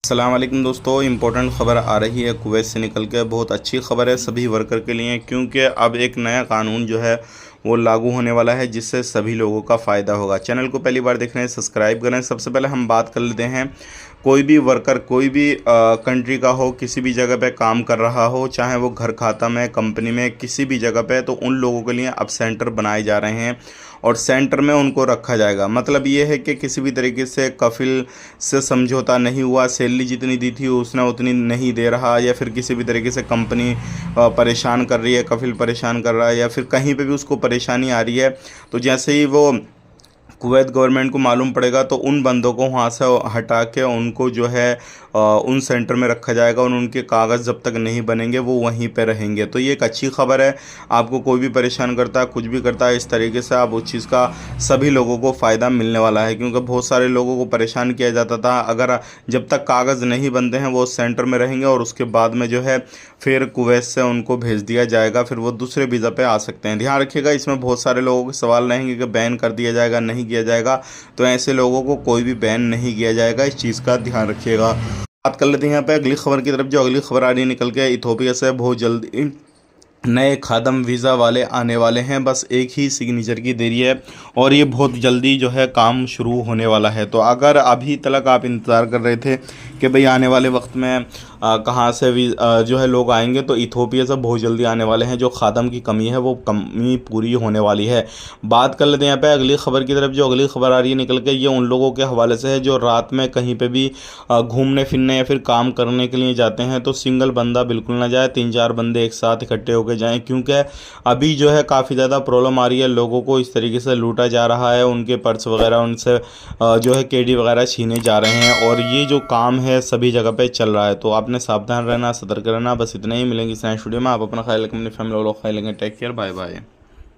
अस्सलाम वालेकुम दोस्तों, इम्पोर्टेंट ख़बर आ रही है कुवैत से निकल के। बहुत अच्छी ख़बर है सभी वर्कर के लिए, क्योंकि अब एक नया कानून जो है वो लागू होने वाला है, जिससे सभी लोगों का फ़ायदा होगा। चैनल को पहली बार देख रहे हैं, सब्सक्राइब करें। सबसे पहले हम बात कर लेते हैं, कोई भी वर्कर कोई भी कंट्री का हो, किसी भी जगह पे काम कर रहा हो, चाहे वो घर खाता में, कंपनी में, किसी भी जगह पे, तो उन लोगों के लिए अब सेंटर बनाए जा रहे हैं और सेंटर में उनको रखा जाएगा। मतलब ये है कि किसी भी तरीके से कफिल से समझौता नहीं हुआ, सैलरी जितनी दी थी उसने उतनी नहीं दे रहा, या फिर किसी भी तरीके से कंपनी परेशान कर रही है, कफिल परेशान कर रहा है, या फिर कहीं पे भी उसको परेशानी आ रही है, तो जैसे ही वो कुवैत गवर्नमेंट को मालूम पड़ेगा तो उन बंदों को वहाँ से हटा के उनको जो है उन सेंटर में रखा जाएगा और उनके कागज़ जब तक नहीं बनेंगे वो वहीं पे रहेंगे। तो ये एक अच्छी खबर है। आपको कोई भी परेशान करता है, कुछ भी करता है, इस तरीके से आप उस चीज़ का सभी लोगों को फ़ायदा मिलने वाला है, क्योंकि बहुत सारे लोगों को परेशान किया जाता था। अगर जब तक कागज़ नहीं बनते हैं वो सेंटर में रहेंगे और उसके बाद में जो है फिर कुवैत से उनको भेज दिया जाएगा, फिर वो दूसरे वीज़ा पे आ सकते हैं। ध्यान रखिएगा, इसमें बहुत सारे लोगों के सवाल रहेंगे कि बैन कर दिया जाएगा, नहीं किया जाएगा। तो ऐसे लोगों को कोई भी बैन नहीं किया जाएगा, इस चीज़ का ध्यान रखिएगा। बात कर लेते हैं यहाँ पे अगली खबर की तरफ। जो अगली खबर आ रही है निकल के इथोपिया से, बहुत जल्दी नए खादम वीज़ा वाले आने वाले हैं। बस एक ही सिग्नेचर की देरी है और ये बहुत जल्दी जो है काम शुरू होने वाला है। तो अगर अभी तक आप इंतज़ार कर रहे थे कि भाई आने वाले वक्त में कहाँ से जो है लोग आएंगे, तो इथोपिया से बहुत जल्दी आने वाले हैं। जो खादम की कमी है वो कमी पूरी होने वाली है। बात कर लेते हैं यहाँ पे अगली खबर की तरफ। जो अगली खबर आ रही है निकल के, ये उन लोगों के हवाले से है जो रात में कहीं पे भी घूमने फिरने या फिर काम करने के लिए जाते हैं। तो सिंगल बंदा बिल्कुल ना जाए, 3-4 बंदे एक साथ इकट्ठे होकर जाएं, क्योंकि अभी जो है काफ़ी ज़्यादा प्रॉब्लम आ रही है। लोगों को इस तरीके से लूटा जा रहा है, उनके पर्स वगैरह उनसे जो है केडी वगैरह छीने जा रहे हैं, और ये जो काम है सभी जगह पे चल रहा है। तो आपने सावधान रहना, सतर्क रहना। बस इतना ही, मिलेंगे इस नेक्स्ट वीडियो में। आप अपना ख्याल रखें, अपनी फैमिली वालों का ख्याल रखें। Take care, bye bye.